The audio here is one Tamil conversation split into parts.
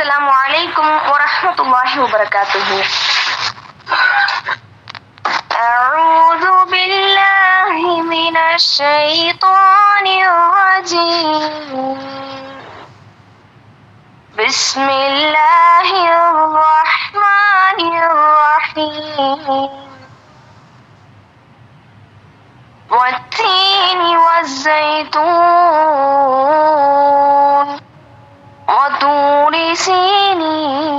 அஸ்ஸலாமு அலைக்கும் வரஹ்மத்துல்லாஹி வபரகாத்துஹு. அஊது பில்லாஹி மினஷ் ஷைத்தானிர் ரஜீம். பிஸ்மில்லாஹிர் ரஹ்மானிர் ரஹீம். والتين والزيتون وطور سينين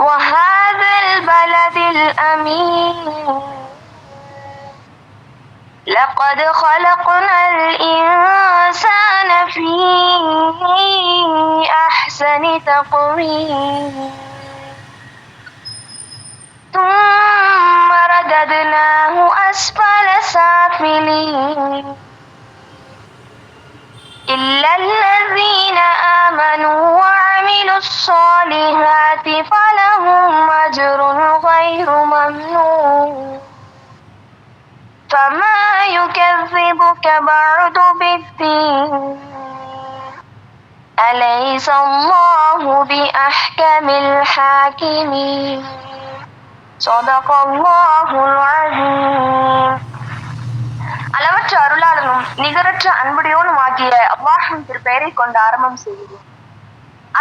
وهذا البلد الأمين لقد خلقنا الإنسان في أحسن تقويم ثم رددناه أسفل سافلين إلا الذين آمنوا وعملوا الصالحات فلهم أجر غير ممنون فما يكذبك بعد بالدين أليس الله بأحكم الحاكمين صدق الله العظيم. அளவற்ற அருளாளனும் நிகரற்ற அன்புடையோனும் ஆகிய அல்லாஹ்வின் திருப்பெயரை கொண்டு ஆரம்பம் செய்கிறேன்.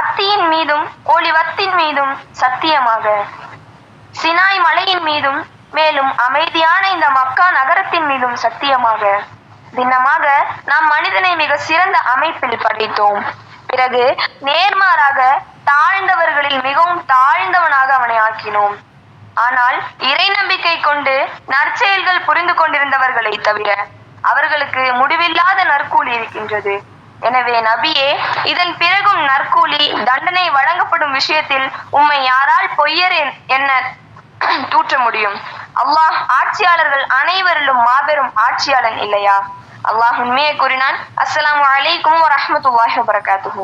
அத்தியின் மீதும் ஒளிவத்தின் மீதும் சத்தியமாக, சினாய் மலையின் மீதும் மேலும் அமைதியான இந்த மக்கா நகரத்தின் மீதும் சத்தியமாக, திண்ணமாக நாம் மனிதனை மிக சிறந்த அமைப்பில் படைத்தோம். பிறகு நேர்மாறாக தாழ்ந்தவர்களில் மிகவும் தாழ்ந்தவனாக அவனை ஆக்கினோம். ஆனால் இறை நம்பிக்கை கொண்டு நற்செயல்கள் புரிந்து கொண்டிருந்தவர்களை தவிர அவர்களுக்கு முடிவில்லாத நற்கூலி இருக்கின்றது. எனவே நபியே, இதன் பிறகும் நற்கூலி தண்டனை வழங்கப்படும் விஷயத்தில் உம்மை யாரால் பொய்யர் என்ன தூற்ற முடியும்? அல்லாஹ் ஆட்சியாளர்கள் அனைவரிலும் மாபெரும் ஆட்சியாளன் இல்லையா? அல்லாஹ் உண்மையை கூறினான். அஸ்ஸலாமு அலைக்கும் வரஹ்மத்துல்லாஹி வபரகாத்துஹு.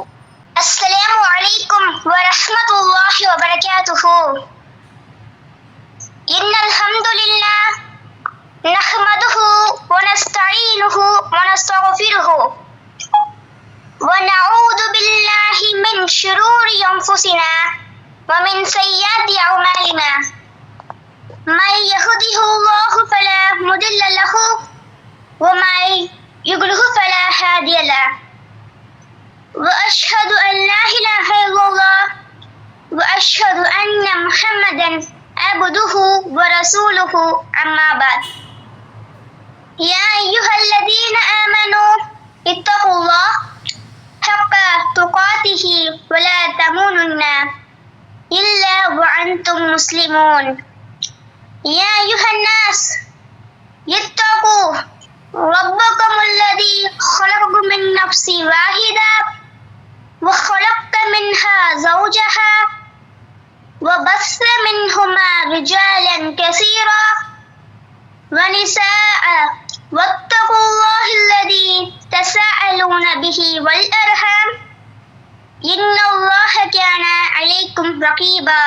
அஸ்ஸலாமு அலைக்கும் வரஹ்மத்துல்லாஹி வபரகாத்துஹு. இன்னல் ஹம்துலில்லாஹ் நஹ்மதுஹு வ நஸ்தஈனுஹு வ நஸ்தக்ஃபிருஹு வ நஊது பில்லாஹி மின் ஷுரூரி அன்ஃபுஸினா வ மின் ஸய்யிஆத்தி அஅமாலினா. மை யஹ்திஹில்லாஹு ஃபலா முதில்ல லஹு வ மை யுத்லில்ஹு ஃபலா ஹாதிய லஹு. வ அஷ்ஹது அன் லா இலாஹா இல்லல்லாஹ் வ அஷ்ஹது அன்ன முஹம்மதன் عبده ورسوله أما بعد. يا أيها الذين آمنوا اتقوا الله حق تقاته ولا تموتن إلا وأنتم مسلمون. يا أيها الناس اتقوا ربكم الذي خلقكم من نفس واحدة وخلق منها زوجها وبث منهما رجالا كثيرا ونساء واتقوا الله الذي تساءلون به والأرحام إن الله كان عليكم رقيبا.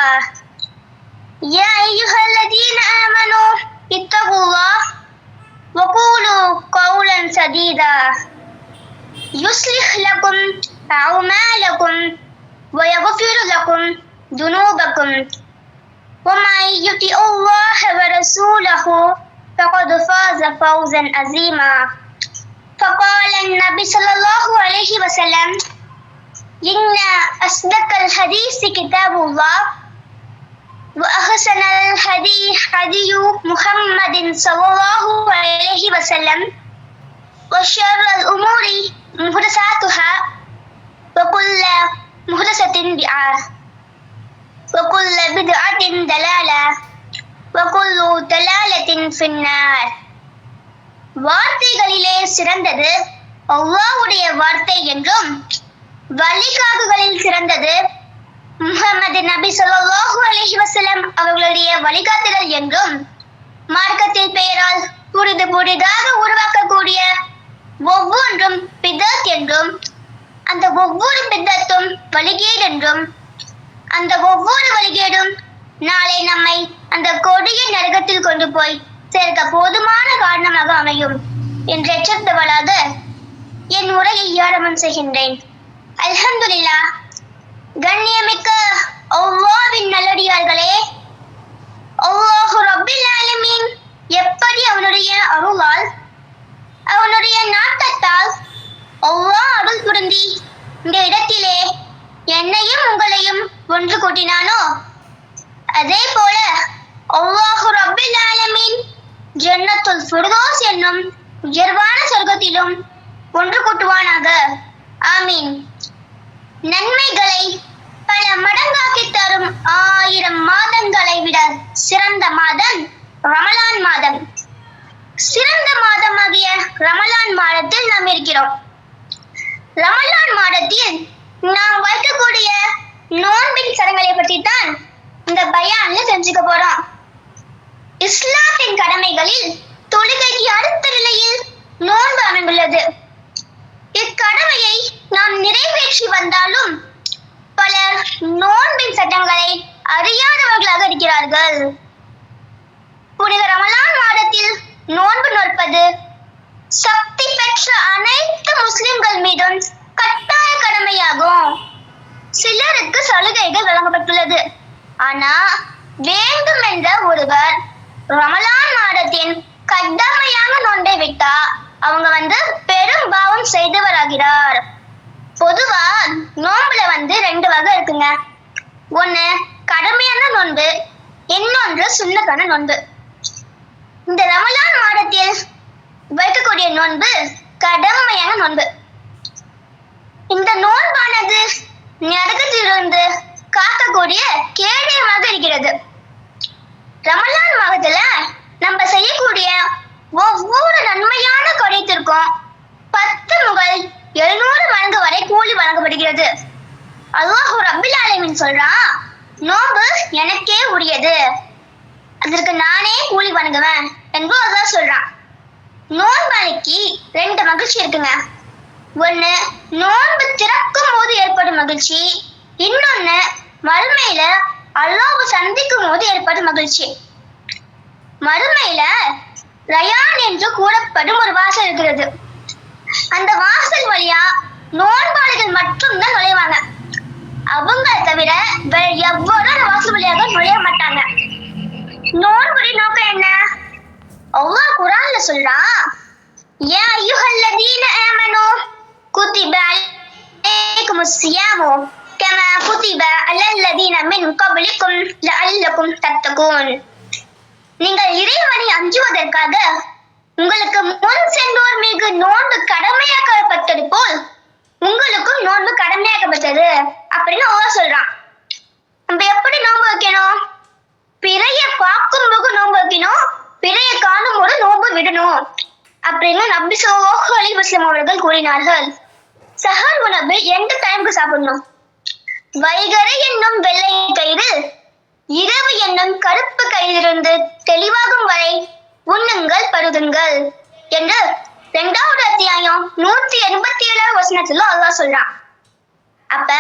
يا أيها الذين آمنوا اتقوا الله وقولوا قولا سديدا يصلح لكم أعمالكم ويغفر لكم ذنوبكم ومن يطع الله ورسوله فقد فاز فوزا عظيما. فقال النبي صلى الله عليه وسلم إن أصدق الحديث كتاب الله وأحسن الهدي هدي محمد صلى الله عليه وسلم وشر الأمور محدثاتها وكل محدثة بدعة وكل بدعة ضلالة وكل ضلالة في النار. வார்த்தைகளிலே சிறந்தது அல்லாஹ்வுடைய வார்த்தை என்றும் வழிகாட்டுகளில் சிறந்தது முஹம்மது நபி ஸல்லல்லாஹு அலைஹி வஸல்லம் அவர்களுடைய வழிகாட்டுதல் என்றும் மார்க்கத்தில் பெயரால் புதிதாக உருவாக்கக்கூடிய ஒவ்வொன்றும் பிதத் என்றும் அந்த ஒவ்வொரு பிதத்தும் வழிகேடு என்றும் அந்த ஒவ்வொரு வழிகேடும் நாளை நம்மை அந்த கொடிய நரகத்தில் கொண்டு போய் சேர்க்க போதுமான காரணமாக அமையும் என்று எச்சரித்தவளாக என் உரையை ஆரம்பம் செய்கின்றேன். அல்ஹம்துலில்லாஹ். அல்ஹம்துலில்லாஹ். கண்ணியமிக்க அல்லாஹ்வின் நல்லடியார்களே, அல்லாஹ் ரப்பில் ஆலமீன் எப்படி அவனுடைய அருளால் அவனுடைய நாட்டத்தால் அல்லாஹ் அருள் புரிந்தி இந்த இடத்திலே என்னையும் உங்களையும் ஒன்று கூட்டினானோ, அதே போல அல்லாஹ் ரப்பில் ஆலமீன் ஜன்னத்துல் ஃபிர்தௌஸ் என்னும் உயர்வான சொர்க்கத்திலும் ஒன்று கூட்டுவானாக. ஆமீன். நன்மைகளை பல மடங்காக்கி தரும் 1000 மாதங்களை விட சிறந்த மாதம் ரமலான் மாதம். சிறந்த மாதமாகிய ரமலான் மாதத்தில் நாம் இருக்கிறோம். ரமலான் மாதத்தில் நாம் வைக்கக்கூடிய நோன்பின் சடங்களை பற்றி தான் இந்த பயான்ல தெரிஞ்சுக்க போறோம். இஸ்லாத்தின் கடமைகளில் தொழுகைக்கு அடுத்த நிலையில் நோன்பு அமைந்துள்ளது. இக்கடமையை நாம் நிறைவேற்றி வந்தாலும் பலர் நோன்பின் சட்டங்களை அறியாதவர்களாக இருக்கிறார்கள். புனித ரமலான் மாதத்தில் நோன்பு நோற்பது சக்தி பெற்ற அனைத்து முஸ்லிம்கள் மீதும் கட்டாய கடமையாகும். சிலருக்கு சலுகைகள் வழங்கப்பட்டுள்ளது. ஆனா வேண்டும் என்ற ஒருவர் ரமலான் மாதத்தின் கட்டாயமாக நோன்பை விட்டா அவங்க பெரும் பாவம் செய்தவராகிறார். பொதுவா நோன்புல 2 வகை இருக்குங்க. ஒண்ணு கடமையான நோன்பு, இன்னொன்று சுன்னத்தான நோன்பு. இந்த ரமலான் மாதத்தில் வைக்கக்கூடிய நோன்பு கடமையான நோன்பு. இந்த நோன்பானது நரகத்திலிருந்து காக்கக்கூடிய கேடயமாக இருக்கிறது. ரமலான் மாதத்துல நம்ம செய்யக்கூடிய ஒவ்வொரு நன்மையான காரியத்திற்கும் 10 முதல் 700 மடங்கு வரை கூலி வழங்கப்படுகிறது. அல்லாஹ் ரப்பில் ஆலமீன் சொல்றான், நோன்பு எனக்கே உரியது, அதற்கு நானே கூலி வழங்குவேன் என்று அல்லாஹ் சொல்றான். நோன்பு அன்னைக்கு 2 மகிழ்ச்சி இருக்குங்க. ஒண்ணு நோன்பு திறக்கும் போது ஏற்படும் மகிழ்ச்சி, இன்னொன்னு மறுமையில அல்லாஹ்வை சந்திக்கும் போது ஏற்படும் மகிழ்ச்சி. மறுமையில ரயான் என்று கூறப்படும் ஒரு வாசல் இருக்கிறது. அந்த வாசல் வழியா நோன்பாளிகள் மட்டும்தான் நுழைவாங்க. அவங்க தவிர வேற எவ்வளவு அந்த வாசல் வழியாக நுழைய மாட்டாங்க. நோன்புடைய நோக்கம் என்ன? அல்லாஹ் குர்ஆன்ல சொல்றான், யா அய்யுஹல்லதீன ஆமனூ குதிப அலைக்குமுஸ் ஸியாமு கமா குதிப அலல்லதீன மின் கப்லிக்கும் லஅல்லக்கும் தத்தகூன். நீங்கள் இறைவனை அஞ்சுவதற்காக உங்களுக்கு முன் சென்றோர் மீது நோன்பு கடமையாக்கப்பட்டது போல் உங்களுக்கும் நோன்பு கடமையாக்கப்பட்டது அப்படின்னு அல்லாஹ் சொல்றான். நம்ம எப்படி நோன்பு வைக்கணும்? பிறைய பார்க்கும் போது நோன்பு வைக்கணும், பிறைய காணும் போது நோன்பு விடணும் அப்படின்னு நபி ஸல்லல்லாஹு அலைஹி வஸல்லம் அவர்கள் கூறினார்கள். சஹர் உணவு எந்த டைமுக்கு சாப்பிடணும்? வைகறை என்னும் வெள்ளை கயிறு இரவு என்னும் கருப்பு கயிறிலிருந்து தெளிவாகும் வரை உண்ணுங்கள் பருதுங்கள் என்று 2வது அத்தியாயம் 187 வசனத்துல அல்லாஹ் சொல்றான். அப்ப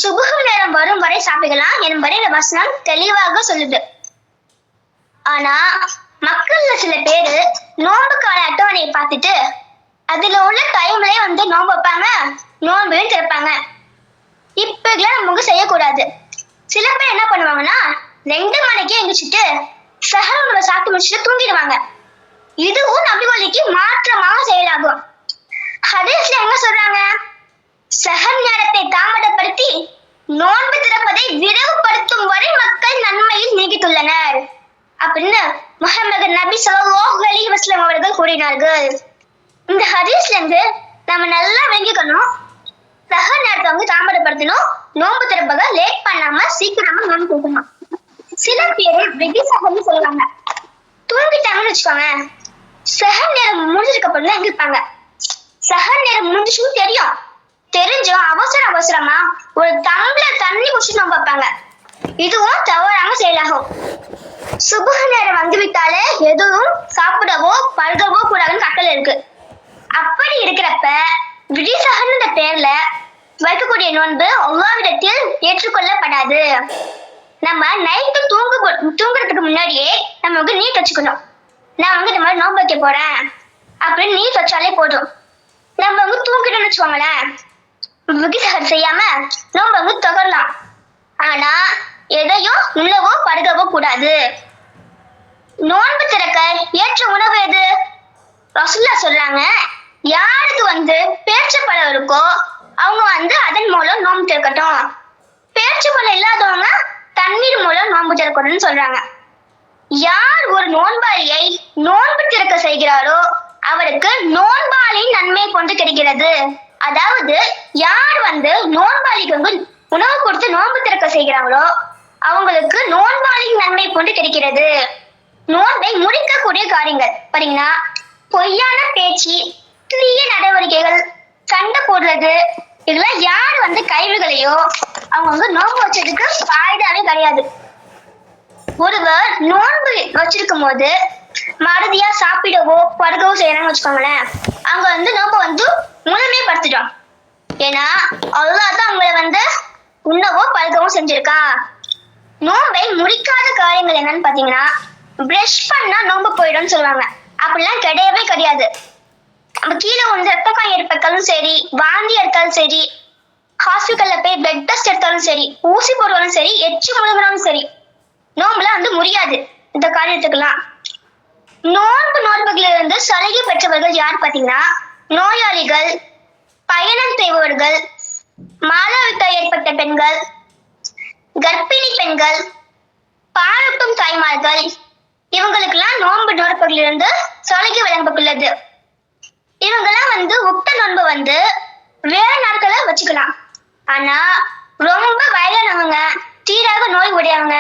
சுபஹ் நேரம் வரும் வரை சாப்பிடலாம் என்பதை இந்த வசனம் தெளிவாக சொல்லுது. ஆனா மக்கள்ல சில பேரு நோன்புக்கான அட்டவணையை பார்த்துட்டு அதுல உள்ள டைம்லயே நோன்பு வைப்பாங்க, நோன்பையும் திறப்பாங்க. இப்பெல்லாம் நமக்கு செய்யக்கூடாது. சில பேர் என்ன பண்ணுவாங்கன்னா 2 மணிக்கே எந்திரிச்சிட்டு சஹர் உணவை சாப்பிட்டு முடிச்சுட்டு தூங்கிடுவாங்க. இதுவும் நபிவழிக்கு மாற்றமாக செயலாகும். ஹதீஸ்ல என்ன சொல்றாங்க? சஹர் நேரத்தை தாமதப்படுத்தி நோன்பு திறப்பதை விரைவுபடுத்தும் வரை மக்கள் நன்மையில் நீடித்துள்ளனர் அப்படின்னு முஹம்மது நபி ஸல்லல்லாஹு அலைஹி வஸல்லம் அவர்கள் கூறினார்கள். இந்த ஹதீஸ்ல இருந்து நம்ம நல்லா விளங்கிக்கணும். சஹர் நேரத்தை தாமதப்படுத்தணும், நோன்பு திறப்பதை லேட் பண்ணாம சீக்கிரமா நோன்பு திறக்கணும். சில பேர் வெகு சஹர்னு சொல்லுவாங்க. தூங்கிட்டாங்கன்னு வச்சுக்கோங்க, சஹர் நேரம் முடிஞ்சதுக்கு அப்புறம் தான் எந்திரிப்பாங்க. சஹர் நேரம் முடிஞ்சுன்னு தெரிஞ்சும் அவசரமா ஒரு டம்ளர் தண்ணி குடிச்சு நோன்பு வைப்பாங்க. இதுவும் தவறான செயலாகும். சுபஹ் நேரம் வந்துவிட்டாலே எதுவும் சாப்பிடவோ பருகவோ கூடாதுன்னு கட்டளை இருக்கு. அப்படி இருக்கிறப்ப விடிசஹர்ன்ற பேர்ல வைக்கக்கூடிய நோன்பு அல்லாஹ்விடத்தில் ஏற்றுக்கொள்ளப்படாது. நம்ம நைட்டு தூங்குறதுக்கு முன்னாடியே நம்ம நீட் வச்சுக்கணும். நான் இந்த மாதிரி நோன்பு வைக்க போறேன் அப்படின்னு நீட் வச்சாலே போதும். நம்ம தூங்கிட்டோம்னு வச்சுக்கோங்களேன், விகிசகர் செய்யாம நோன்பு வந்து தொடரலாம். ஆனா எதையும் உள்ளவோ பருகவோ கூடாது. நோன்பு திறக்க ஏற்ற உணவு எது? ரசூலுல்லாஹ் சொல்றாங்க, யாருக்கு வந்து பேரிச்சம்பழம் இருக்கோ அவங்க வந்து அதன் மூலம் நோன்பு திறக்கட்டும். பேரிச்சம்பழம் இல்லாதவங்க தண்ணீர் மூலம் நோன்பு திறக்கணும்னு சொல்றாங்க. யார் ஒரு நோன்பாளியை நோன்பு திறக்க செய்கிறாரோ அவருக்கு நோன்பாளின் நன்மை கொண்டு கிடைக்கிறது. அதாவது யார் வந்து நோன்பாளிக்கு வந்து உணவு கொடுத்து நோன்பு திறக்க செய்கிறாங்களோ அவங்களுக்கு நோன்பாளின் நன்மை கொண்டு கிடைக்கிறது. நோன்பை முடிக்கக்கூடிய காரியங்கள் பாத்தீங்கன்னா, பொய்யான பேச்சு, தீய நடவடிக்கைகள், சண்டை போடுறது, இதெல்லாம் யார் வந்து கைவிகளையோ அவங்க வந்து நோன்பு வச்சதுக்கு பாய்தாவே கிடையாது. ஒருவர் நோன்பு வச்சிருக்கும் போது மறதியா சாப்பிடவோ படுக்கவோ செய்யறாங்கன்னு வச்சுக்கோங்களேன், அவங்க வந்து நோன்பை வந்து முழுமைப்படுத்திட்டோம். ஏன்னா அல்லாஹ் தான் அவங்களை வந்து உண்ணவோ படுக்கவும் செஞ்சிருக்கான். நோன்பை முடிக்காத காரியங்கள் என்னன்னு பாத்தீங்கன்னா, பிரஷ் பண்ணா நோன்பு போயிடும்னு சொல்லுவாங்க. அப்படிலாம் கிடையவே கிடையாது. நம்ம கீழே வந்து ரத்த காயம் எடுத்தாலும் சரி, வாந்தி எடுத்தாலும் சரி, ஹாஸ்பிட்டல்ல போய் பிளட் டெஸ்ட் எடுத்தாலும் சரி, ஊசி போடுவாலும் சரி, எச்சு முழுங்கினாலும் சரி, நோம்புலாம் வந்து முடியாது இந்த காரியத்துக்கெல்லாம். நோன்புகளில் இருந்து சலுகை பெற்றவர்கள் யார் பாத்தீங்கன்னா, நோயாளிகள், பயணம் செய்பவர்கள், மாதவிடாய் ஏற்பட்ட பெண்கள், கர்ப்பிணி பெண்கள், பாலூட்டும் தாய்மார்கள், இவங்களுக்கெல்லாம் நோன்புகளில் இருந்து சலுகை வழங்கப்பட்டுள்ளது. இவங்கெல்லாம் வந்து உக்த நோன்பு வந்து வேற நாட்களை வச்சுக்கலாம். ஆனா ரொம்ப வயதானவங்க, தீராக நோய் உடையவங்க,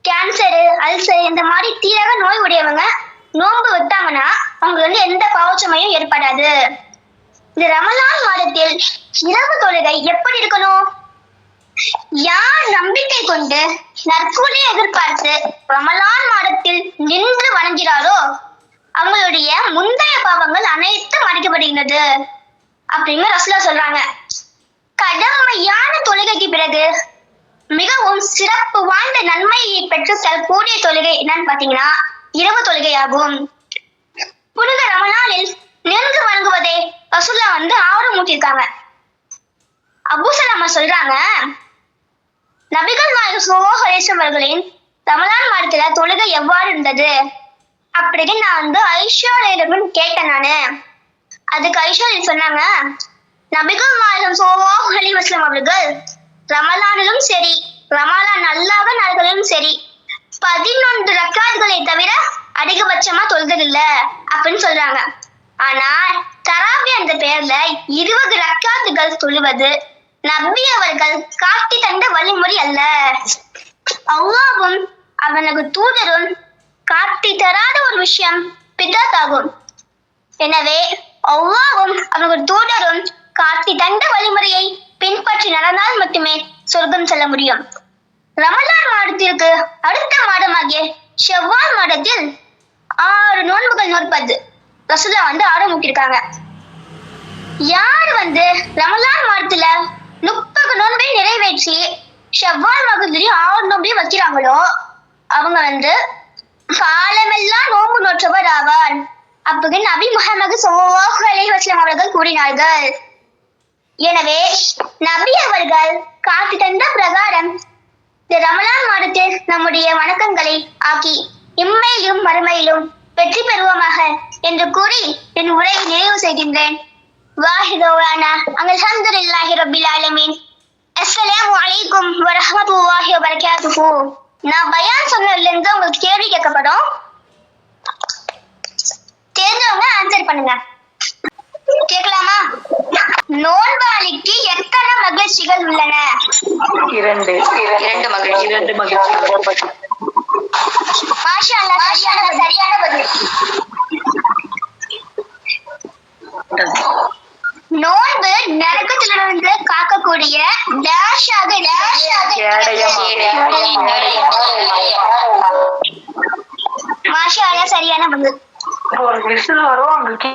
கேன்சரு, அல்சர் இந்த மாதிரி தீராக நோய் உடையவங்க நோன்பு விட்டாங்கன்னா அவங்களுக்கு வந்து எந்த பாவச்சமையும் ஏற்படாது. இந்த ரமலான் மாதத்தில் இரவு தொழுகை எப்படி இருக்கணும்? யார் நம்பிக்கை கொண்டு நற்கூலியை எதிர்பார்த்து ரமலான் மாதத்தில் நின்று வணங்கிறாரோ அவங்களுடைய முந்தைய பாவங்கள் அனைத்தும் மன்னிக்கப்படுகிறது அப்படின்னு ரசூலுல்லாஹ் சொல்றாங்க. கடமையான தொழுகைக்கு பிறகு மிகவும் சிறப்பு வாய்ந்த நன்மையை பெற்று தரக்கூடிய தொழுகை என்னன்னு பாத்தீங்கன்னா இரவு தொழுகை ஆகும். புனித ரமலானில் நின்று வணங்குவதை ரசூலுல்லாஹ் வந்து ஆர்வமூட்டியிருக்காங்க. அபூ சலமா சொல்றாங்க, நபிகள் நாயகம் ஸல்லல்லாஹு அலைஹி வஸல்லம் அவர்களின் ரமலான் மாதத்துல தொழுகை எவ்வாறு இருந்தது அப்படின்னு நான் வந்து ஐஷாவிடம் கேட்டேன் நானு. அதுக்கு ஐஷா சொன்னாங்க, நபிகள் நாயகம் ஸல்லல்லாஹு அலைஹி வஸல்லம் அவர்கள் ரமலானிலும் சரி, ரமலான் அல்லாத நாட்களிலும் சரி 11 ரக்காத்களை தவிர அதிகபட்சமா தொழுதல் அப்படின்னு சொல்றாங்க. ஆனா தராவி என்ற பெயர்ல 20 ரக்காத்துகள் தொழுவது நபி அவர்கள் காட்டி தந்த வழிமுறை அல்ல. அல்லாஹ்வும் அவனது தூதரும் காட்டி தராத ஒரு விஷயம் பிதாத் ஆகும். எனவே அல்லாஹ்வும் அவனது தூதரும் காட்டி தந்த வழிமுறையை பின்பற்றி நடந்தால் மட்டுமே சொர்க்கம் செல்ல முடியும். ரமலான் மாதத்திற்கு அடுத்த மாதமாகிய ஷவ்வால் மாதத்தில் 6 நோன்புகள் நோற்பது ரசூலுல்லாஹ் வந்து ஆரம்பிச்சிருக்காங்க. யார் வந்து ரமலான் மாதத்துல 30 நோன்பை நிறைவேற்றி ஷவ்வால் மாதத்துலயும் 6 நோன்பையும் வைக்கிறாங்களோ அவங்க வந்து காலமெல்லாம் நோன்பு நோற்றவர் ஆவார் அப்படின்னு நபி முஹம்மது ஸல்லல்லாஹு அலைஹி வஸல்லம் அவர்கள் கூறினார்கள். எனவே நபி அவர்கள் காட்டி தந்த பிரகாரம் இந்த ரமலான் மாதத்தில் நம்முடைய வணக்கங்களை ஆக்கி இம்மையிலும் மறுமையிலும் வெற்றி பெறுவோமாக என்று கூறி என் உரையை நிறைவு செய்கின்றேன். வாஹிதோவானா அல்ஹம்துலில்லாஹி ரப்பில் ஆலமீன். அஸ்ஸலாமு அலைக்கும் வரஹ்மத்துல்லாஹி வபரகாத்துஹு. நான் பயான் சொன்னதுல இருந்து உங்களுக்கு கேள்வி கேட்கப்படும். தெரிஞ்சவங்க ஆன்சர் பண்ணுங்க. கேட்கலாமா? நோன்பாளிக்கு எத்தனை மகிழ்ச்சிகள் உள்ளன? 2 மகிழ்ச்சி. மாஷா அல்லாஹ், சரியான பதில். நோன்பு நரகத்திலிருந்து காக்கக்கூடிய டேஷாக மாஷா அல்லாஹ், சரியான பதில். ஒரு விசில் வரும் அங்க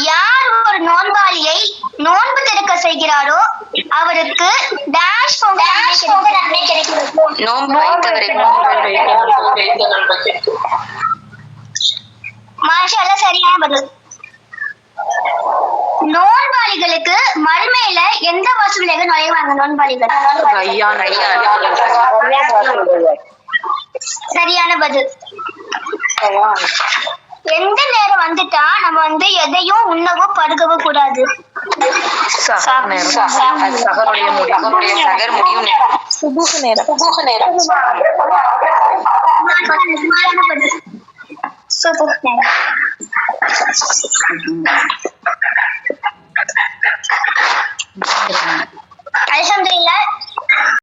யார் ஒரு நோன்பாளியை நோன்பு திறக்க செய்கிறாரோ அவருக்கு டேஷ் போன்ற நன்மை கிடைக்கிறது. நோன்பு வைத்தவருக்கு மாஷா அல்லாஹ், சரியான பதில். நோன்பாளிகளுக்கு மறுமையில எந்த வாசலுக்கு நுழைவாங்க நோன்பாளிகள்? சரியான பதில். எந்த நேரம் வந்துட்டா நம்ம எதையும் உண்ணவோ படுக்கவோ கூடாது? சுபுஹ் நேரம். சுபுஹ் நேரம்.